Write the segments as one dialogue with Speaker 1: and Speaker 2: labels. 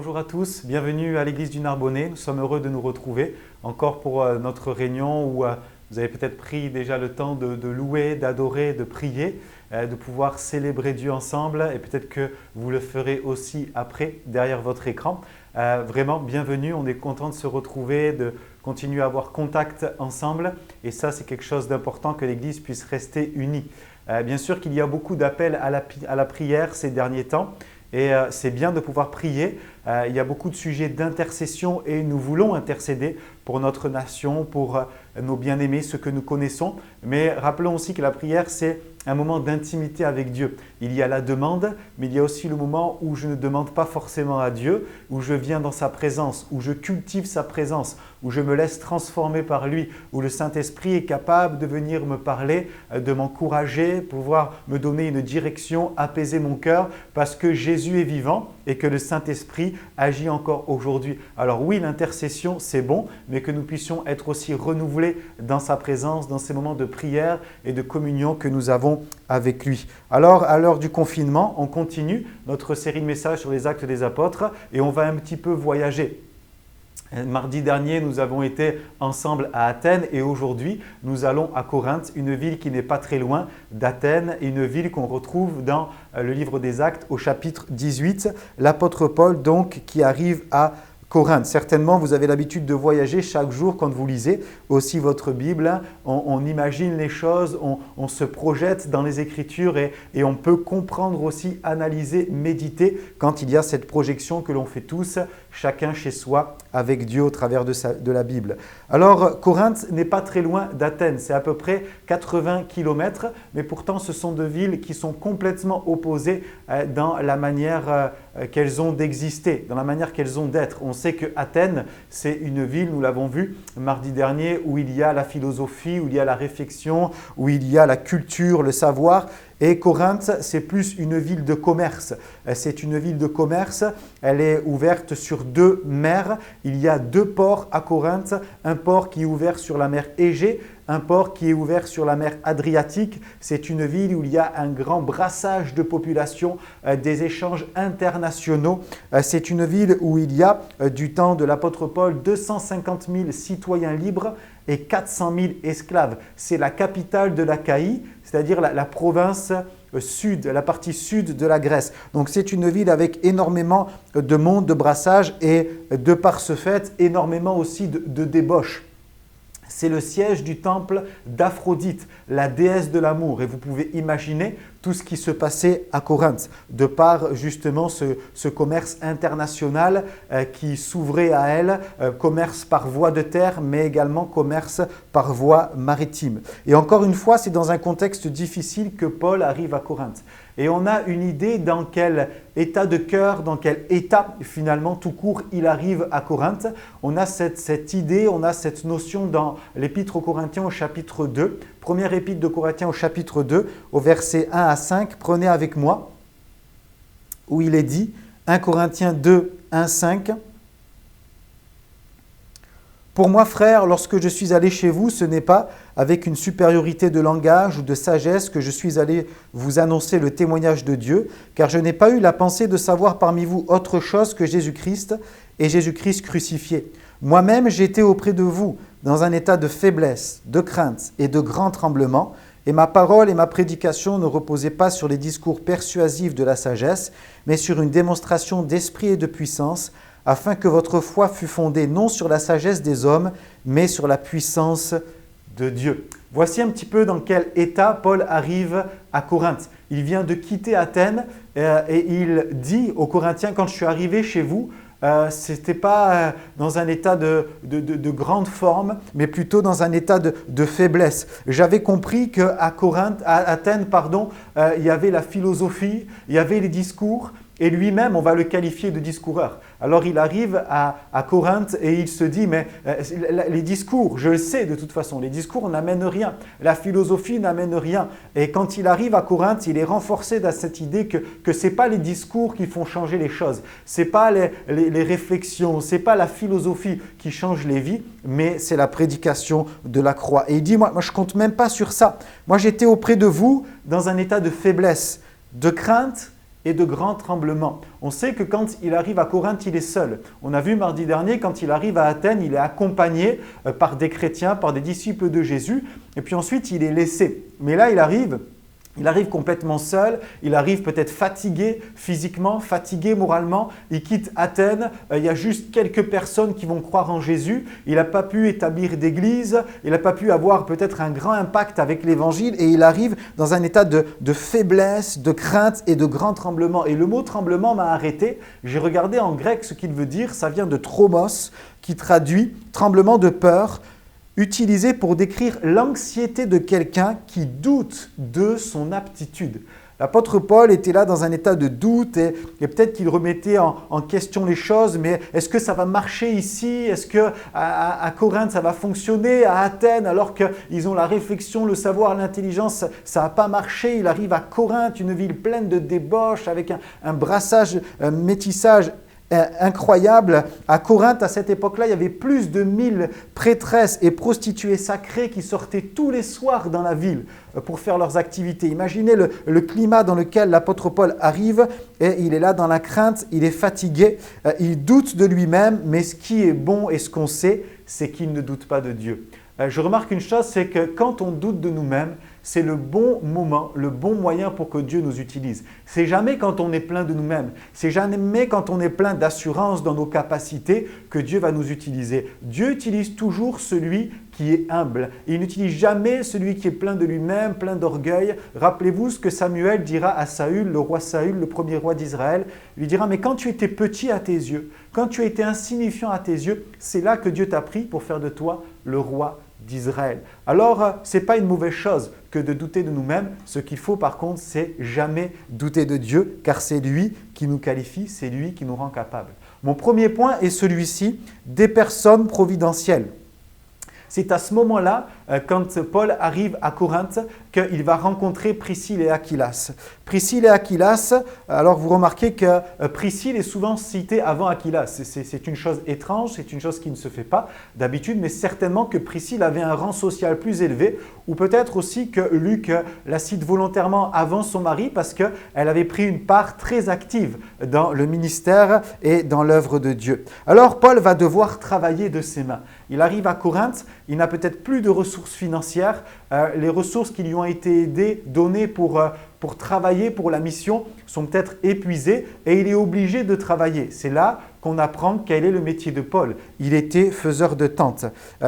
Speaker 1: Bonjour à tous, bienvenue à l'église du Narbonnais. Nous sommes heureux de nous retrouver encore pour notre réunion où vous avez peut-être pris déjà le temps de louer, d'adorer, de prier, de pouvoir célébrer Dieu ensemble et peut-être que vous le ferez aussi après derrière votre écran. Vraiment, bienvenue, on est content de se retrouver, de continuer à avoir contact ensemble et ça c'est quelque chose d'important que l'église puisse rester unie. Bien sûr qu'il y a beaucoup d'appels à la prière ces derniers temps. Et c'est bien de pouvoir prier. Il y a beaucoup de sujets d'intercession et nous voulons intercéder pour notre nation, pour nos bien-aimés, ceux que nous connaissons. Mais rappelons aussi que la prière, c'est un moment d'intimité avec Dieu. Il y a la demande, mais il y a aussi le moment où je ne demande pas forcément à Dieu, où je viens dans sa présence, où je cultive sa présence, où je me laisse transformer par lui, où le Saint-Esprit est capable de venir me parler, de m'encourager, pouvoir me donner une direction, apaiser mon cœur, parce que Jésus est vivant et que le Saint-Esprit agit encore aujourd'hui. Alors oui, l'intercession, c'est bon, mais que nous puissions être aussi renouvelés dans sa présence, dans ces moments de prière et de communion que nous avons avec lui. Alors, à l'heure du confinement, on continue notre série de messages sur les actes des apôtres et on va un petit peu voyager. Mardi dernier, nous avons été ensemble à Athènes et aujourd'hui, nous allons à Corinthe, une ville qui n'est pas très loin d'Athènes, une ville qu'on retrouve dans le livre des Actes au chapitre 18. L'apôtre Paul donc qui arrive à Corinthe. Certainement, vous avez l'habitude de voyager chaque jour quand vous lisez aussi votre Bible. On imagine les choses, on se projette dans les Écritures et on peut comprendre aussi, analyser, méditer quand il y a cette projection que l'on fait tous, chacun chez soi, avec Dieu au travers de la Bible. Alors, Corinthe n'est pas très loin d'Athènes, c'est à peu près 80 km, mais pourtant ce sont deux villes qui sont complètement opposées dans la manière qu'elles ont d'exister, dans la manière qu'elles ont d'être. On sait que Athènes, c'est une ville, nous l'avons vu mardi dernier, où il y a la philosophie, où il y a la réflexion, où il y a la culture, le savoir. Et Corinthe, c'est plus une ville de commerce. C'est une ville de commerce, elle est ouverte sur deux mers. Il y a deux ports à Corinthe, un port qui est ouvert sur la mer Égée, un port qui est ouvert sur la mer Adriatique. C'est une ville où il y a un grand brassage de population, des échanges internationaux. C'est une ville où il y a, du temps de l'apôtre Paul, 250 000 citoyens libres et 400 000 esclaves. C'est la capitale de l'Achaïe, c'est-à-dire la province sud, la partie sud de la Grèce. Donc c'est une ville avec énormément de monde, de brassage et de par ce fait, énormément aussi de débauches. C'est le siège du temple d'Aphrodite, la déesse de l'amour. Et vous pouvez imaginer tout ce qui se passait à Corinthe, de par justement ce commerce international qui s'ouvrait à elle, commerce par voie de terre, mais également commerce par voie maritime. Et encore une fois, c'est dans un contexte difficile que Paul arrive à Corinthe. Et on a une idée dans quel état de cœur, dans quel état finalement tout court il arrive à Corinthe. On a cette idée, on a cette notion dans l'épître aux Corinthiens au chapitre 2. Première épître de Corinthiens au chapitre 2, au verset 1 à 5. Prenez avec moi où il est dit, 1 Corinthiens 2, 1, 5. Pour moi, frères, lorsque je suis allé chez vous, ce n'est pas avec une supériorité de langage ou de sagesse que je suis allé vous annoncer le témoignage de Dieu, car je n'ai pas eu la pensée de savoir parmi vous autre chose que Jésus-Christ et Jésus-Christ crucifié. Moi-même, j'étais auprès de vous dans un état de faiblesse, de crainte et de grand tremblement, et ma parole et ma prédication ne reposaient pas sur les discours persuasifs de la sagesse, mais sur une démonstration d'esprit et de puissance, afin que votre foi fût fondée non sur la sagesse des hommes, mais sur la puissance de Dieu. Voici un petit peu dans quel état Paul arrive à Corinthe. Il vient de quitter Athènes et il dit aux Corinthiens, quand je suis arrivé chez vous, ce n'était pas dans un état de grande forme, mais plutôt dans un état de faiblesse. J'avais compris qu'à Athènes, il y avait la philosophie, il y avait les discours, et lui-même, on va le qualifier de discoureur. Alors il arrive à Corinthe et il se dit, mais les discours, je le sais de toute façon, les discours n'amènent rien, la philosophie n'amène rien. Et quand il arrive à Corinthe, il est renforcé dans cette idée que ce n'est pas les discours qui font changer les choses, ce n'est pas les réflexions, ce n'est pas la philosophie qui change les vies, mais c'est la prédication de la croix. Et il dit, moi je ne compte même pas sur ça. Moi j'étais auprès de vous dans un état de faiblesse, de crainte et de grands tremblements. On sait que quand il arrive à Corinthe, il est seul. On a vu mardi dernier, quand il arrive à Athènes, il est accompagné par des chrétiens, par des disciples de Jésus, et puis ensuite il est laissé. Mais là, il arrive complètement seul, il arrive peut-être fatigué physiquement, fatigué moralement, il quitte Athènes, il y a juste quelques personnes qui vont croire en Jésus, il n'a pas pu établir d'église, il n'a pas pu avoir peut-être un grand impact avec l'évangile et il arrive dans un état de faiblesse, de crainte et de grand tremblement. Et le mot tremblement m'a arrêté, j'ai regardé en grec ce qu'il veut dire, ça vient de tromos qui traduit tremblement de peur, utilisé pour décrire l'anxiété de quelqu'un qui doute de son aptitude. L'apôtre Paul était là dans un état de doute et peut-être qu'il remettait en question les choses, mais est-ce que ça va marcher ici? Est-ce qu'à Corinthe ça va fonctionner? À Athènes, alors qu'ils ont la réflexion, le savoir, l'intelligence, ça n'a pas marché. Il arrive à Corinthe, une ville pleine de débauche, avec un brassage, un métissage incroyable. À Corinthe, à cette époque-là, il y avait plus de 1000 prêtresses et prostituées sacrées qui sortaient tous les soirs dans la ville pour faire leurs activités. Imaginez le climat dans lequel l'apôtre Paul arrive et il est là dans la crainte, il est fatigué, il doute de lui-même, mais ce qui est bon et ce qu'on sait, c'est qu'il ne doute pas de Dieu. Je remarque une chose, c'est que quand on doute de nous-mêmes, c'est le bon moment, le bon moyen pour que Dieu nous utilise. C'est jamais quand on est plein de nous-mêmes, c'est jamais quand on est plein d'assurance dans nos capacités que Dieu va nous utiliser. Dieu utilise toujours celui qui est humble. Il n'utilise jamais celui qui est plein de lui-même, plein d'orgueil. Rappelez-vous ce que Samuel dira à Saül, le roi Saül, le premier roi d'Israël. Il lui dira, mais quand tu étais petit à tes yeux, quand tu as été insignifiant à tes yeux, c'est là que Dieu t'a pris pour faire de toi le roi d'Israël. Alors, ce n'est pas une mauvaise chose que de douter de nous-mêmes. Ce qu'il faut par contre, c'est jamais douter de Dieu, car c'est lui qui nous qualifie, c'est lui qui nous rend capables. Mon premier point est celui-ci, des personnes providentielles. C'est à ce moment-là, quand Paul arrive à Corinthe, qu'il va rencontrer Priscille et Aquilas. Priscille et Aquilas, alors vous remarquez que Priscille est souvent citée avant Aquilas. C'est une chose étrange, c'est une chose qui ne se fait pas d'habitude, mais certainement que Priscille avait un rang social plus élevé, ou peut-être aussi que Luc la cite volontairement avant son mari parce qu'elle avait pris une part très active dans le ministère et dans l'œuvre de Dieu. Alors Paul va devoir travailler de ses mains. Il arrive à Corinthe, il n'a peut-être plus de ressources financières, les ressources qui lui ont été données pour travailler pour la mission sont peut-être épuisées et il est obligé de travailler. C'est là qu'on apprend quel est le métier de Paul. Il était faiseur de tentes.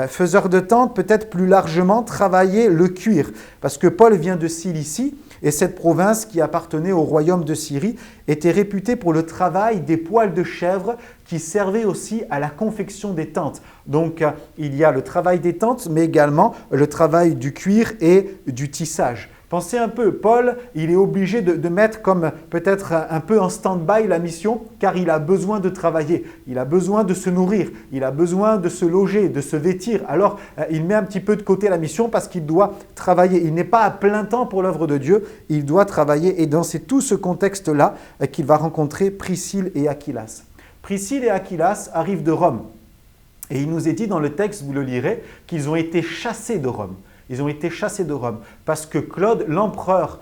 Speaker 1: Faiseur de tentes, peut-être plus largement, travailler le cuir. Parce que Paul vient de Cilicie et cette province qui appartenait au royaume de Syrie était réputée pour le travail des poils de chèvre qui servaient aussi à la confection des tentes. Donc, il y a le travail des tentes, mais également le travail du cuir et du tissage. Pensez un peu, Paul, il est obligé de mettre comme peut-être un peu en stand-by la mission car il a besoin de travailler, il a besoin de se nourrir, il a besoin de se loger, de se vêtir. Alors, il met un petit peu de côté la mission parce qu'il doit travailler. Il n'est pas à plein temps pour l'œuvre de Dieu, il doit travailler et dans tout ce contexte-là qu'il va rencontrer Priscille et Aquilas. Priscille et Aquilas arrivent de Rome et il nous est dit dans le texte, vous le lirez, qu'ils ont été chassés de Rome. Ils ont été chassés de Rome parce que l'empereur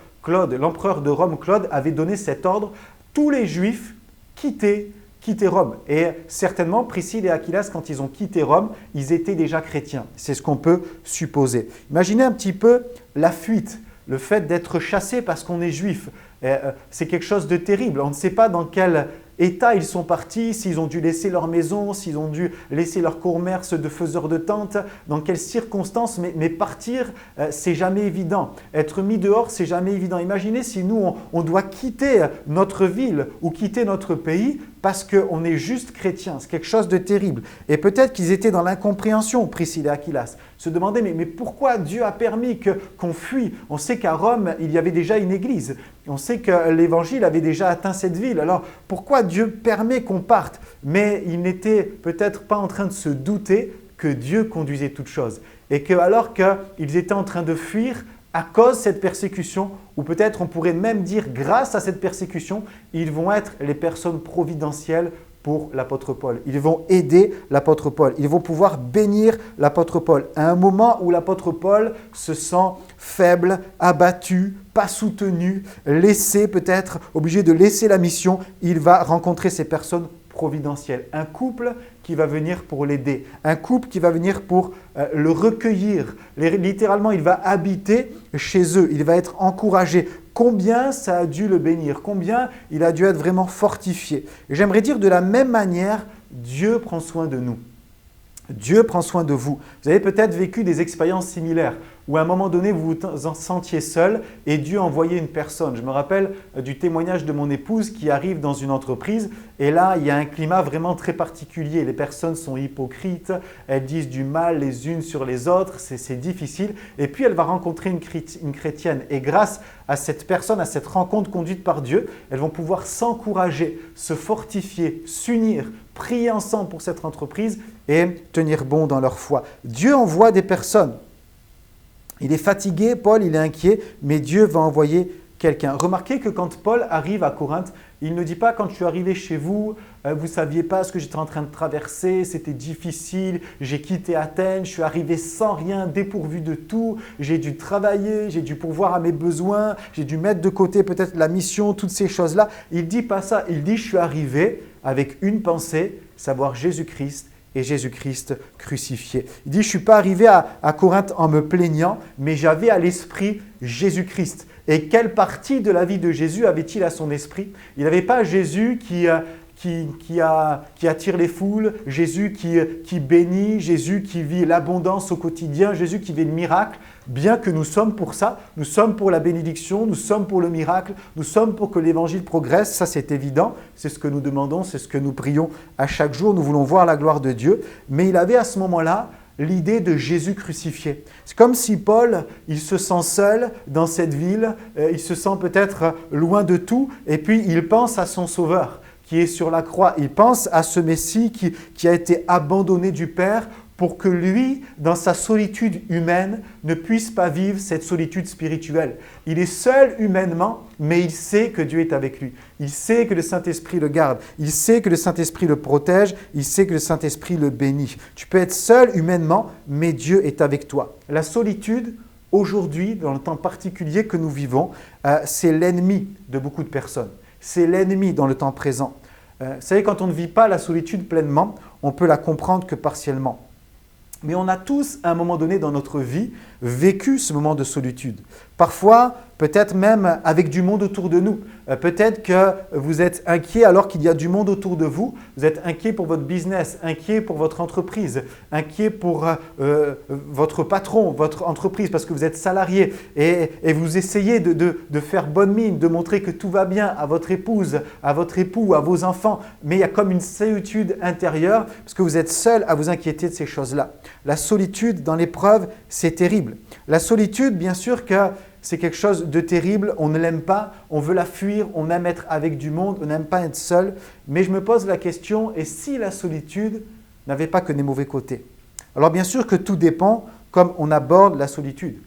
Speaker 1: de Rome, Claude, avait donné cet ordre. Tous les Juifs quittaient Rome. Et certainement, Priscille et Aquilas, quand ils ont quitté Rome, ils étaient déjà chrétiens. C'est ce qu'on peut supposer. Imaginez un petit peu la fuite, le fait d'être chassé parce qu'on est juif. C'est quelque chose de terrible. On ne sait pas dans quel état ils sont partis, s'ils ont dû laisser leur maison, s'ils ont dû laisser leur commerce de faiseurs de tentes, dans quelles circonstances, mais partir, c'est jamais évident. Être mis dehors, c'est jamais évident. Imaginez si nous, on doit quitter notre ville ou quitter notre pays parce qu'on est juste chrétien. C'est quelque chose de terrible. Et peut-être qu'ils étaient dans l'incompréhension, Priscille et Aquilas. Se demandaient, mais pourquoi Dieu a permis qu'on fuit? On sait qu'à Rome, il y avait déjà une église. On sait que l'évangile avait déjà atteint cette ville. Alors, pourquoi Dieu permet qu'on parte? Mais ils n'étaient peut-être pas en train de se douter que Dieu conduisait toutes choses. Et que alors qu'ils étaient en train de fuir à cause de cette persécution, ou peut-être on pourrait même dire grâce à cette persécution, ils vont être les personnes providentielles pour l'apôtre Paul. Ils vont aider l'apôtre Paul. Ils vont pouvoir bénir l'apôtre Paul. À un moment où l'apôtre Paul se sent faible, abattu, pas soutenu, laissé peut-être, obligé de laisser la mission, il va rencontrer ces personnes providentielles. Un couple qui va venir pour l'aider. Un couple qui va venir pour le recueillir. Littéralement, il va habiter chez eux. Il va être encouragé. Combien ça a dû le bénir, combien il a dû être vraiment fortifié. Et j'aimerais dire de la même manière, Dieu prend soin de nous. Dieu prend soin de vous. Vous avez peut-être vécu des expériences similaires où à un moment donné, vous vous en sentiez seul et Dieu envoyait une personne. Je me rappelle du témoignage de mon épouse qui arrive dans une entreprise et là, il y a un climat vraiment très particulier. Les personnes sont hypocrites, elles disent du mal les unes sur les autres, c'est difficile. Et puis, elle va rencontrer une chrétienne et grâce à cette personne, à cette rencontre conduite par Dieu, elles vont pouvoir s'encourager, se fortifier, s'unir, prier ensemble pour cette entreprise et tenir bon dans leur foi. Dieu envoie des personnes. Il est fatigué, Paul, il est inquiet, mais Dieu va envoyer quelqu'un. Remarquez que quand Paul arrive à Corinthe, il ne dit pas « quand je suis arrivé chez vous, vous ne saviez pas ce que j'étais en train de traverser, c'était difficile, j'ai quitté Athènes, je suis arrivé sans rien, dépourvu de tout, j'ai dû travailler, j'ai dû pourvoir à mes besoins, j'ai dû mettre de côté peut-être la mission, toutes ces choses-là. » Il ne dit pas ça, il dit « je suis arrivé avec une pensée, savoir Jésus-Christ et Jésus-Christ crucifié. » Il dit, je ne suis pas arrivé à Corinthe en me plaignant, mais j'avais à l'esprit Jésus-Christ. Et quelle partie de la vie de Jésus avait-il à son esprit? Il n'avait pas Jésus qui attire les foules, Jésus qui bénit, Jésus qui vit l'abondance au quotidien, Jésus qui vit le miracle. Bien que nous sommes pour ça, nous sommes pour la bénédiction, nous sommes pour le miracle, nous sommes pour que l'évangile progresse, ça c'est évident, c'est ce que nous demandons, c'est ce que nous prions à chaque jour, nous voulons voir la gloire de Dieu. Mais il avait à ce moment-là l'idée de Jésus crucifié. C'est comme si Paul, il se sent seul dans cette ville, il se sent peut-être loin de tout, et puis il pense à son Sauveur qui est sur la croix. Il pense à ce Messie qui a été abandonné du Père pour que lui, dans sa solitude humaine, ne puisse pas vivre cette solitude spirituelle. Il est seul humainement, mais il sait que Dieu est avec lui. Il sait que le Saint-Esprit le garde. Il sait que le Saint-Esprit le protège. Il sait que le Saint-Esprit le bénit. Tu peux être seul humainement, mais Dieu est avec toi. La solitude, aujourd'hui, dans le temps particulier que nous vivons, c'est l'ennemi de beaucoup de personnes. C'est l'ennemi dans le temps présent. Vous savez, quand on ne vit pas la solitude pleinement, on peut la comprendre que partiellement. Mais on a tous, à un moment donné dans notre vie, vécu ce moment de solitude. Parfois, peut-être même avec du monde autour de nous. Peut-être que vous êtes inquiet alors qu'il y a du monde autour de vous. Vous êtes inquiet pour votre business, inquiet pour votre entreprise, inquiet pour votre patron, votre entreprise parce que vous êtes salarié et vous essayez de faire bonne mine, de montrer que tout va bien à votre épouse, à votre époux, à vos enfants. Mais il y a comme une solitude intérieure parce que vous êtes seul à vous inquiéter de ces choses-là. La solitude dans l'épreuve, c'est terrible. La solitude, bien sûr que c'est quelque chose de terrible, on ne l'aime pas, on veut la fuir, on aime être avec du monde, on n'aime pas être seul. Mais je me pose la question, et si la solitude n'avait pas que des mauvais côtés? Alors bien sûr que tout dépend comme on aborde la solitude,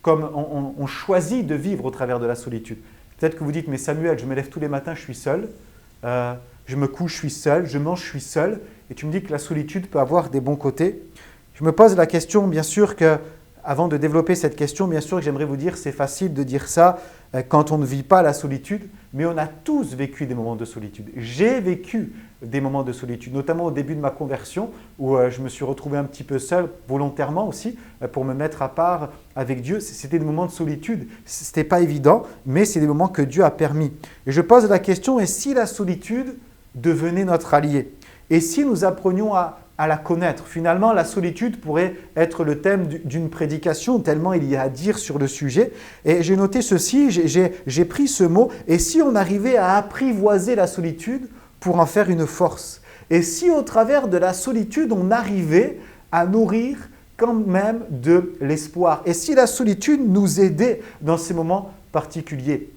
Speaker 1: comme on choisit de vivre au travers de la solitude. Peut-être que vous dites, mais Samuel, je me lève tous les matins, je suis seul, je me couche, je suis seul, je mange, je suis seul, et tu me dis que la solitude peut avoir des bons côtés. Je me pose la question, bien sûr que avant de développer cette question, bien sûr que j'aimerais vous dire, c'est facile de dire ça quand on ne vit pas la solitude, mais on a tous vécu des moments de solitude. J'ai vécu des moments de solitude, notamment au début de ma conversion, où je me suis retrouvé un petit peu seul, volontairement aussi, pour me mettre à part avec Dieu. C'était des moments de solitude, ce n'était pas évident, mais c'est des moments que Dieu a permis. Et je pose la question, et si la solitude devenait notre allié? Et si nous apprenions à la connaître? Finalement, la solitude pourrait être le thème d'une prédication, tellement il y a à dire sur le sujet. Et j'ai noté ceci, j'ai pris ce mot, et si on arrivait à apprivoiser la solitude pour en faire une force? Et si au travers de la solitude, on arrivait à nourrir quand même de l'espoir? Et si la solitude nous aidait dans ces moments particuliers?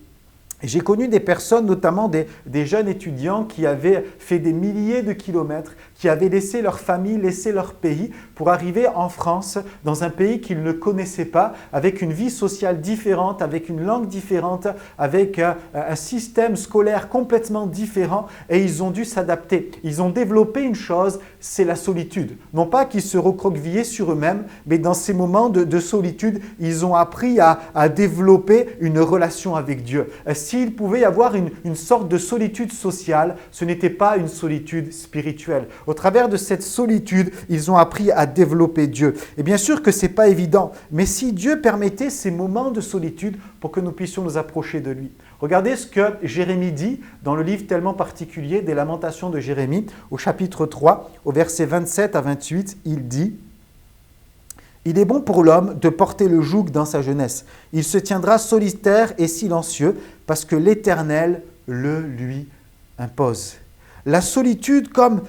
Speaker 1: J'ai connu des personnes, notamment des jeunes étudiants qui avaient fait des milliers de kilomètres, qui avaient laissé leur famille, laissé leur pays pour arriver en France, dans un pays qu'ils ne connaissaient pas, avec une vie sociale différente, avec une langue différente, avec un système scolaire complètement différent, et ils ont dû s'adapter. Ils ont développé une chose, c'est la solitude. Non pas qu'ils se recroquevillaient sur eux-mêmes, mais dans ces moments de solitude, ils ont appris à développer une relation avec Dieu. S'il pouvait y avoir une sorte de solitude sociale, ce n'était pas une solitude spirituelle. Au travers de cette solitude, ils ont appris à développer Dieu. Et bien sûr que ce n'est pas évident, mais si Dieu permettait ces moments de solitude pour que nous puissions nous approcher de lui. Regardez ce que Jérémie dit dans le livre tellement particulier des Lamentations de Jérémie, au chapitre 3, au verset 27 à 28, il dit « Il est bon pour l'homme de porter le joug dans sa jeunesse. Il se tiendra solitaire et silencieux parce que l'Éternel le lui impose. » La solitude comme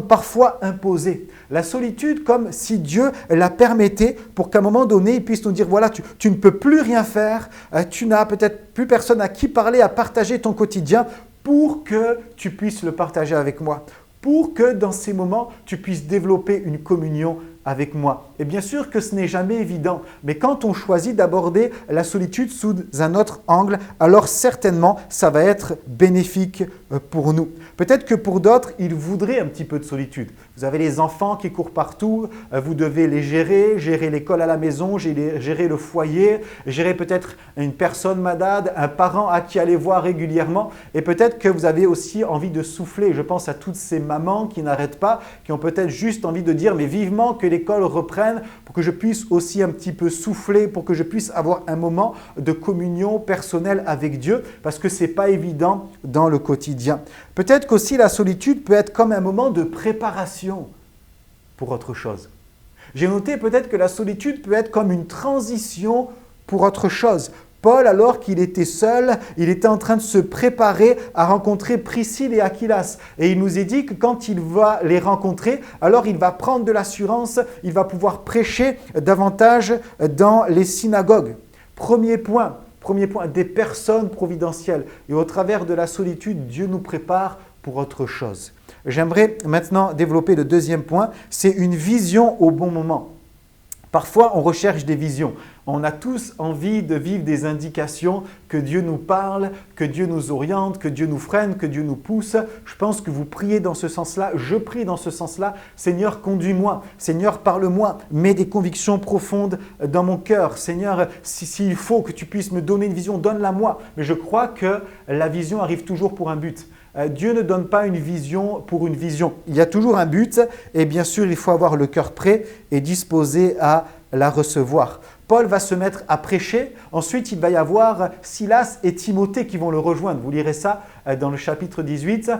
Speaker 1: parfois imposée. La solitude comme si Dieu la permettait pour qu'à un moment donné, il puisse nous dire, voilà, tu ne peux plus rien faire, tu n'as peut-être plus personne à qui parler, à partager ton quotidien pour que tu puisses le partager avec moi. Pour que dans ces moments, tu puisses développer une communion avec moi. Et bien sûr que ce n'est jamais évident, mais quand on choisit d'aborder la solitude sous un autre angle, alors certainement, ça va être bénéfique pour nous. Peut-être que pour d'autres, ils voudraient un petit peu de solitude. Vous avez les enfants qui courent partout, vous devez les gérer l'école à la maison, gérer le foyer, gérer peut-être une personne malade, un parent à qui aller voir régulièrement. Et peut-être que vous avez aussi envie de souffler. Je pense à toutes ces mamans qui n'arrêtent pas, qui ont peut-être juste envie de dire, mais vivement que l'école reprenne pour que je puisse aussi un petit peu souffler, pour que je puisse avoir un moment de communion personnelle avec Dieu, parce que ce n'est pas évident dans le quotidien. Peut-être qu'aussi la solitude peut être comme un moment de préparation pour autre chose. J'ai noté peut-être que la solitude peut être comme une transition pour autre chose. Paul, alors qu'il était seul, il était en train de se préparer à rencontrer Priscille et Aquilas. Et il nous est dit que quand il va les rencontrer, alors il va prendre de l'assurance, il va pouvoir prêcher davantage dans les synagogues. Premier point, des personnes providentielles. Et au travers de la solitude, Dieu nous prépare pour autre chose. J'aimerais maintenant développer le deuxième point, c'est une vision au bon moment. Parfois, on recherche des visions. On a tous envie de vivre des indications, que Dieu nous parle, que Dieu nous oriente, que Dieu nous freine, que Dieu nous pousse. Je pense que vous priez dans ce sens-là, je prie dans ce sens-là. Seigneur, conduis-moi. Seigneur, parle-moi. Mets des convictions profondes dans mon cœur. Seigneur, s'il faut que tu puisses me donner une vision, donne-la moi. Mais je crois que la vision arrive toujours pour un but. Dieu ne donne pas une vision pour une vision. Il y a toujours un but et bien sûr, il faut avoir le cœur prêt et disposé à la recevoir. Paul va se mettre à prêcher. Ensuite, il va y avoir Silas et Timothée qui vont le rejoindre. Vous lirez ça dans le chapitre 18.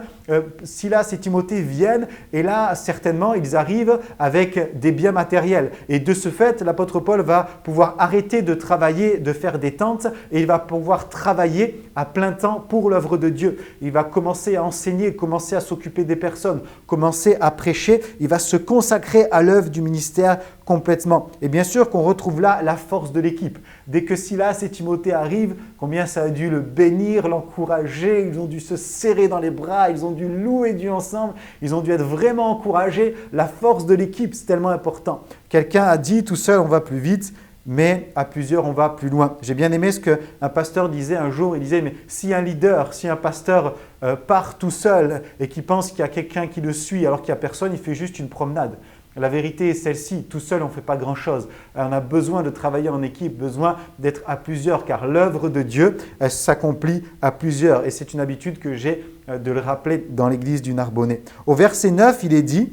Speaker 1: Silas et Timothée viennent et là, certainement, ils arrivent avec des biens matériels. Et de ce fait, l'apôtre Paul va pouvoir arrêter de travailler, de faire des tentes et il va pouvoir travailler à plein temps pour l'œuvre de Dieu. Il va commencer à enseigner, commencer à s'occuper des personnes, commencer à prêcher. Il va se consacrer à l'œuvre du ministère complètement. Et bien sûr qu'on retrouve là la force de l'équipe. Dès que Silas et Timothée arrivent, combien ça a dû le bénir, l'encourager, ils ont dû se serrer dans les bras, ils ont dû louer Dieu ensemble, ils ont dû être vraiment encouragés. La force de l'équipe, c'est tellement important. Quelqu'un a dit, tout seul on va plus vite, mais à plusieurs on va plus loin. J'ai bien aimé ce qu'un pasteur disait un jour, il disait, mais si un leader, si un pasteur part tout seul et qui pense qu'il y a quelqu'un qui le suit alors qu'il n'y a personne, il fait juste une promenade. La vérité est celle-ci, tout seul on ne fait pas grand-chose. On a besoin de travailler en équipe, besoin d'être à plusieurs car l'œuvre de Dieu s'accomplit à plusieurs. Et c'est une habitude que j'ai de le rappeler dans l'église du Narbonnais. Au verset 9, il est dit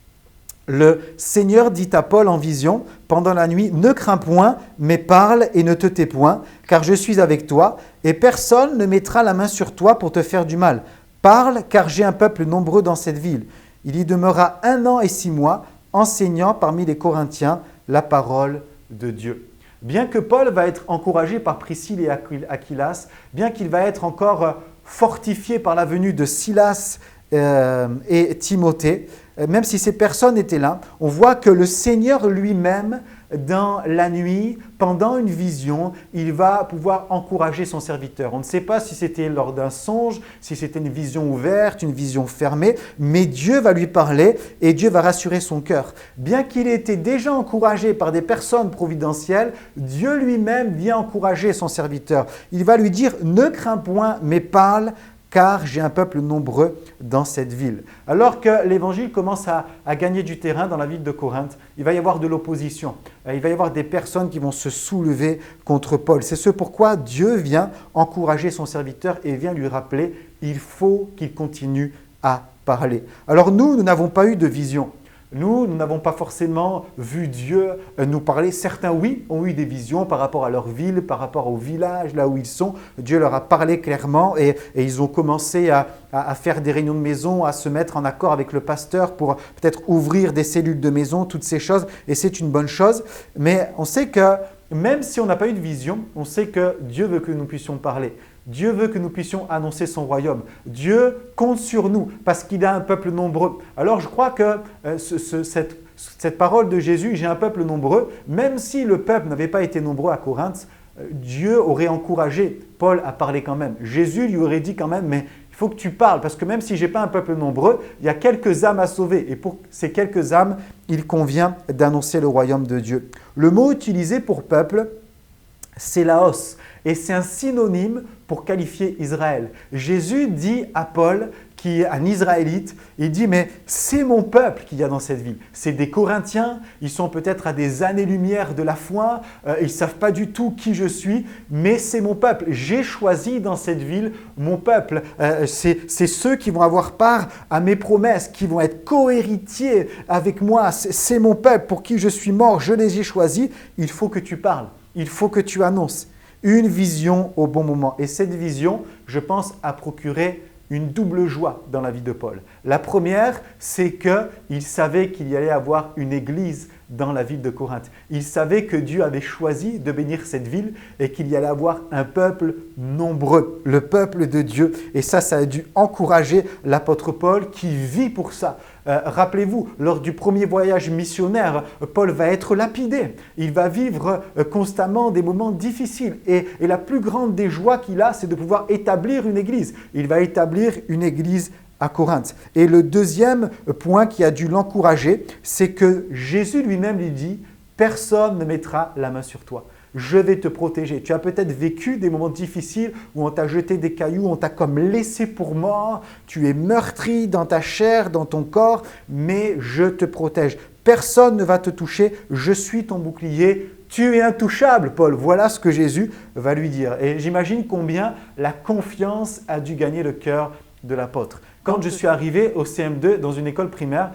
Speaker 1: « Le Seigneur dit à Paul en vision pendant la nuit, ne crains point, mais parle et ne te tais point, car je suis avec toi et personne ne mettra la main sur toi pour te faire du mal. Parle, car j'ai un peuple nombreux dans cette ville. Il y demeura 1 an et 6 mois, enseignant parmi les Corinthiens la parole de Dieu. » Bien que Paul va être encouragé par Priscille et Aquilas, bien qu'il va être encore fortifié par la venue de Silas
Speaker 2: et Timothée, même si ces personnes étaient là, on voit que le Seigneur lui-même, dans la nuit, pendant une vision, il va pouvoir encourager son serviteur. On ne sait pas si c'était lors d'un songe, si c'était une vision ouverte, une vision fermée, mais Dieu va lui parler et Dieu va rassurer son cœur. Bien qu'il ait été déjà encouragé par des personnes providentielles, Dieu lui-même vient encourager son serviteur. Il va lui dire « Ne crains point, mais parle ». Car j'ai un peuple nombreux dans cette ville. Alors que l'évangile commence à gagner du terrain dans la ville de Corinthe, il va y avoir de l'opposition. Il va y avoir des personnes qui vont se soulever contre Paul. C'est ce pourquoi Dieu vient encourager son serviteur et vient lui rappeler il faut qu'il continue à parler. Alors nous n'avons pas eu de vision. Nous n'avons pas forcément vu Dieu nous parler. Certains, oui, ont eu des visions par rapport à leur ville, par rapport au village, là où ils sont. Dieu leur a parlé clairement et ils ont commencé à faire des réunions de maison, à se mettre en accord avec le pasteur pour peut-être ouvrir des cellules de maison, toutes ces choses. Et c'est une bonne chose. Mais on sait que même si on n'a pas eu de vision, on sait que Dieu veut que nous puissions parler. Dieu veut que nous puissions annoncer son royaume. Dieu compte sur nous parce qu'il a un peuple nombreux. Alors je crois que cette parole de Jésus, j'ai un peuple nombreux, même si le peuple n'avait pas été nombreux à Corinthe, Dieu aurait encouragé Paul à parler quand même. Jésus lui aurait dit quand même, mais il faut que tu parles parce que même si je n'ai pas un peuple nombreux, il y a quelques âmes à sauver. Et pour ces quelques âmes, il convient d'annoncer le royaume de Dieu. Le mot utilisé pour peuple, c'est laos. Et c'est un synonyme pour qualifier Israël. Jésus dit à Paul, qui est un Israélite, il dit « mais c'est mon peuple qu'il y a dans cette ville. C'est des Corinthiens, ils sont peut-être à des années-lumière de la foi, ils ne savent pas du tout qui je suis, mais c'est mon peuple. J'ai choisi dans cette ville mon peuple. C'est ceux qui vont avoir part à mes promesses, qui vont être co-héritiers avec moi. C'est mon peuple pour qui je suis mort, je les ai choisis. Il faut que tu parles, il faut que tu annonces. » Une vision au bon moment. Et cette vision, je pense, a procuré une double joie dans la vie de Paul. La première, c'est qu'il savait qu'il y allait avoir une église dans la ville de Corinthe. Il savait que Dieu avait choisi de bénir cette ville et qu'il y allait avoir un peuple nombreux, le peuple de Dieu. Et ça a dû encourager l'apôtre Paul qui vit pour ça. Rappelez-vous, lors du premier voyage missionnaire, Paul va être lapidé. Il va vivre constamment des moments difficiles. Et la plus grande des joies qu'il a, c'est de pouvoir établir une église. Il va établir une église à Corinthe. Et le deuxième point qui a dû l'encourager, c'est que Jésus lui-même lui dit « Personne ne mettra la main sur toi. Je vais te protéger. » Tu as peut-être vécu des moments difficiles où on t'a jeté des cailloux, on t'a comme laissé pour mort, tu es meurtri dans ta chair, dans ton corps, mais je te protège. Personne ne va te toucher, je suis ton bouclier. Tu es intouchable, Paul. Voilà ce que Jésus va lui dire. Et j'imagine combien la confiance a dû gagner le cœur de l'apôtre. Quand je suis arrivé au CM2 dans une école primaire,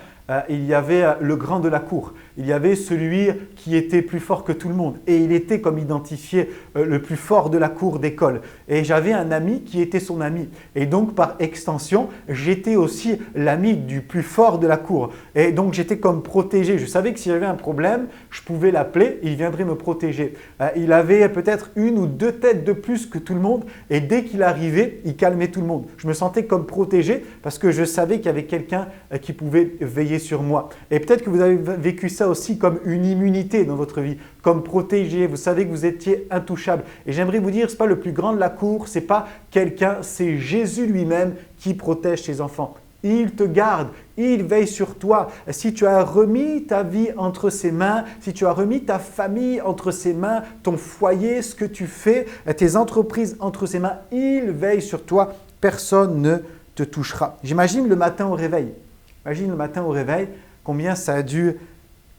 Speaker 2: il y avait le grand de la cour. Il y avait celui qui était plus fort que tout le monde. Et il était comme identifié le plus fort de la cour d'école. Et j'avais un ami qui était son ami. Et donc, par extension, j'étais aussi l'ami du plus fort de la cour. Et donc, j'étais comme protégé. Je savais que si j'avais un problème, je pouvais l'appeler et il viendrait me protéger. Il avait peut-être une ou deux têtes de plus que tout le monde. Et dès qu'il arrivait, il calmait tout le monde. Je me sentais comme protégé parce que je savais qu'il y avait quelqu'un qui pouvait veiller sur moi. Et peut-être que vous avez vécu ça aussi comme une immunité dans votre vie, comme protégé. Vous savez que vous étiez intouchable. Et j'aimerais vous dire, ce n'est pas le plus grand de la cour, ce n'est pas quelqu'un, c'est Jésus lui-même qui protège ses enfants. Il te garde, il veille sur toi. Si tu as remis ta vie entre ses mains, si tu as remis ta famille entre ses mains, ton foyer, ce que tu fais, tes entreprises entre ses mains, il veille sur toi. Personne ne te touchera. J'imagine le matin au réveil. Imagine le matin au réveil, combien ça a dû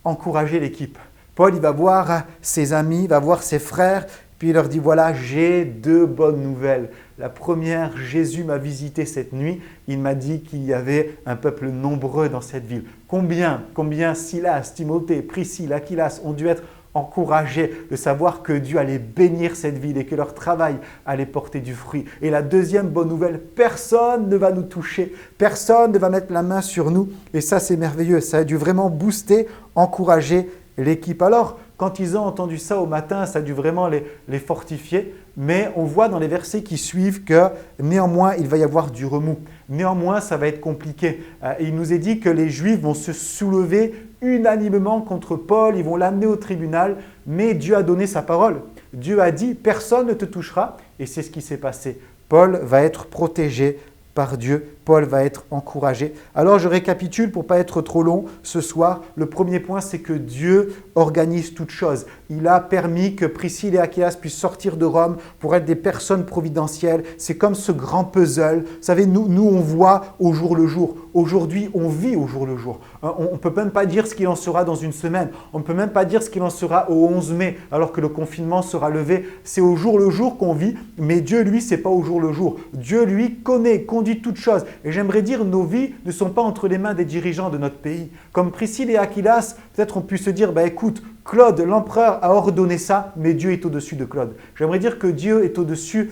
Speaker 2: encourager l'équipe. Paul, il va voir ses amis, il va voir ses frères, puis il leur dit, voilà, j'ai deux bonnes nouvelles. La première, Jésus m'a visité cette nuit, il m'a dit qu'il y avait un peuple nombreux dans cette ville. Combien Silas, Timothée, Priscille, Aquilas ont dû être encouragés de savoir que Dieu allait bénir cette ville et que leur travail allait porter du fruit. Et la deuxième bonne nouvelle, personne ne va nous toucher, personne ne va mettre la main sur nous. Et ça, c'est merveilleux. Ça a dû vraiment booster, encourager l'équipe. Alors, quand ils ont entendu ça au matin, ça a dû vraiment les fortifier. mais on voit dans les versets qui suivent que néanmoins, il va y avoir du remous. Néanmoins, ça va être compliqué. Il nous est dit que les Juifs vont se soulever unanimement contre Paul, ils vont l'amener au tribunal, mais Dieu a donné sa parole. Dieu a dit, personne ne te touchera, et c'est ce qui s'est passé. Paul va être protégé par Dieu. Paul va être encouragé. Alors je récapitule pour ne pas être trop long ce soir. Le premier point, c'est que Dieu organise toutes choses. Il a permis que Priscille et Aquilas puissent sortir de Rome pour être des personnes providentielles. C'est comme ce grand puzzle. Vous savez, nous on voit au jour le jour. Aujourd'hui, on vit au jour le jour. On ne peut même pas dire ce qu'il en sera dans une semaine. On ne peut même pas dire ce qu'il en sera au 11 mai, alors que le confinement sera levé. C'est au jour le jour qu'on vit, mais Dieu, lui, ce n'est pas au jour le jour. Dieu, lui, connaît, conduit toutes choses. Et j'aimerais dire, nos vies ne sont pas entre les mains des dirigeants de notre pays. Comme Priscille et Aquilas, peut-être on peut se dire, écoute, Claude, l'empereur a ordonné ça, mais Dieu est au-dessus de Claude. J'aimerais dire que Dieu est au-dessus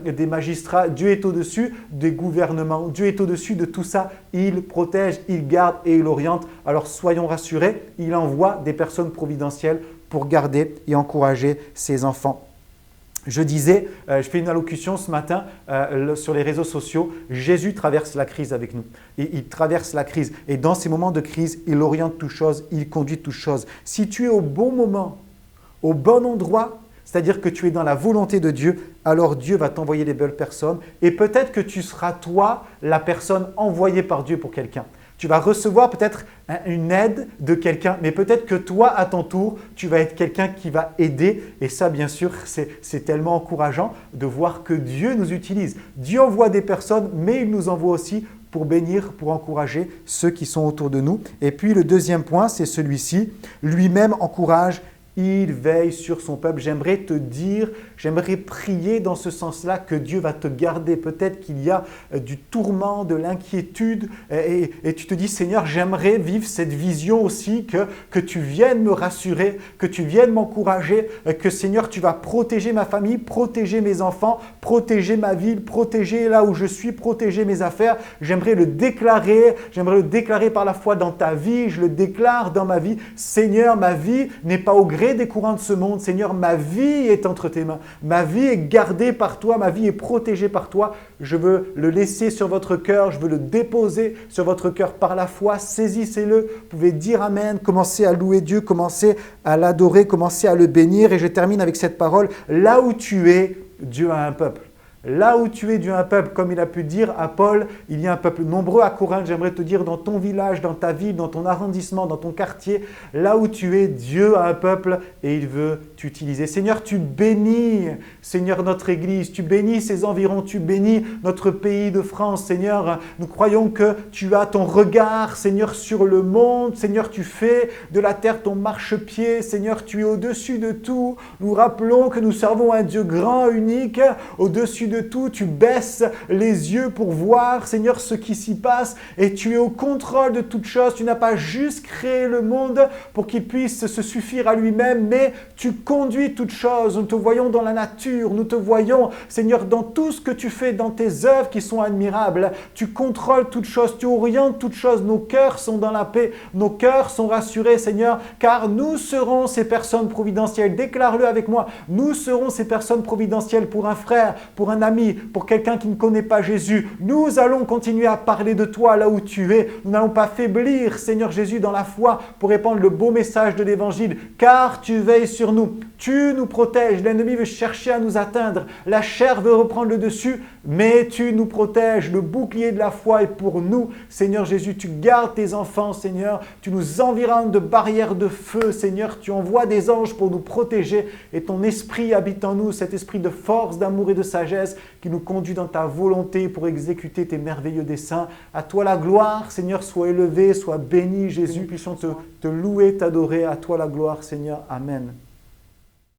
Speaker 2: des magistrats, Dieu est au-dessus des gouvernements, Dieu est au-dessus de tout ça. Il protège, il garde et il oriente. Alors soyons rassurés, il envoie des personnes providentielles pour garder et encourager ses enfants. Je disais, je fais une allocution ce matin sur les réseaux sociaux, Jésus traverse la crise avec nous. Et il traverse la crise. Et dans ces moments de crise, il oriente toutes choses, il conduit toutes choses. Si tu es au bon moment, au bon endroit, c'est-à-dire que tu es dans la volonté de Dieu, alors Dieu va t'envoyer des belles personnes. Et peut-être que tu seras toi la personne envoyée par Dieu pour quelqu'un. Tu vas recevoir peut-être une aide de quelqu'un, mais peut-être que toi, à ton tour, tu vas être quelqu'un qui va aider. Et ça, bien sûr, c'est tellement encourageant de voir que Dieu nous utilise. Dieu envoie des personnes, mais il nous envoie aussi pour bénir, pour encourager ceux qui sont autour de nous. Et puis le deuxième point, c'est celui-ci. Lui-même encourage. Il veille sur son peuple. J'aimerais te dire, j'aimerais prier dans ce sens-là que Dieu va te garder. Peut-être qu'il y a du tourment, de l'inquiétude et tu te dis, Seigneur, j'aimerais vivre cette vision aussi que tu viennes me rassurer, que tu viennes m'encourager, que Seigneur, tu vas protéger ma famille, protéger mes enfants, protéger ma ville, protéger là où je suis, protéger mes affaires. J'aimerais le déclarer par la foi dans ta vie. Je le déclare dans ma vie. Seigneur, ma vie n'est pas au gré des courants de ce monde. Seigneur, ma vie est entre tes mains. Ma vie est gardée par toi. Ma vie est protégée par toi. Je veux le laisser sur votre cœur. Je veux le déposer sur votre cœur par la foi. Saisissez-le. Vous pouvez dire Amen. Commencez à louer Dieu. Commencez à l'adorer. Commencez à le bénir. Et je termine avec cette parole. Là où tu es, Dieu a un peuple. Là où tu es, Dieu a un peuple, comme il a pu dire à Paul, il y a un peuple nombreux à Corinthe. J'aimerais te dire dans ton village, dans ta ville, dans ton arrondissement, dans ton quartier, là où tu es, Dieu a un peuple et il veut t'utiliser. Seigneur, tu bénis, Seigneur, notre Église, tu bénis ses environs, tu bénis notre pays de France. Seigneur, nous croyons que tu as ton regard, Seigneur, sur le monde. Seigneur, tu fais de la terre ton marchepied. Seigneur, tu es au-dessus de tout. Nous rappelons que nous servons un Dieu grand, unique, au-dessus de tout, tu baisses les yeux pour voir, Seigneur, ce qui s'y passe et tu es au contrôle de toutes choses. Tu n'as pas juste créé le monde pour qu'il puisse se suffire à lui-même, mais tu conduis toutes choses. Nous te voyons dans la nature, nous te voyons, Seigneur, dans tout ce que tu fais, dans tes œuvres qui sont admirables. Tu contrôles toutes choses, tu orientes toutes choses. Nos cœurs sont dans la paix, nos cœurs sont rassurés, Seigneur, car nous serons ces personnes providentielles. Déclare-le avec moi, nous serons ces personnes providentielles pour un frère, pour un ami, pour quelqu'un qui ne connaît pas Jésus. Nous allons continuer à parler de toi là où tu es. Nous n'allons pas faiblir, Seigneur Jésus, dans la foi pour répandre le beau message de l'Évangile, car tu veilles sur nous. Tu nous protèges. L'ennemi veut chercher à nous atteindre. La chair veut reprendre le dessus, mais tu nous protèges. Le bouclier de la foi est pour nous. Seigneur Jésus, tu gardes tes enfants, Seigneur. Tu nous environnes de barrières de feu, Seigneur. Tu envoies des anges pour nous protéger et ton esprit habite en nous, cet esprit de force, d'amour et de sagesse qui nous conduit dans ta volonté pour exécuter tes merveilleux desseins. À toi la gloire, Seigneur, sois élevé, sois béni, Jésus. Puissions te louer, t'adorer. À toi la gloire, Seigneur. Amen.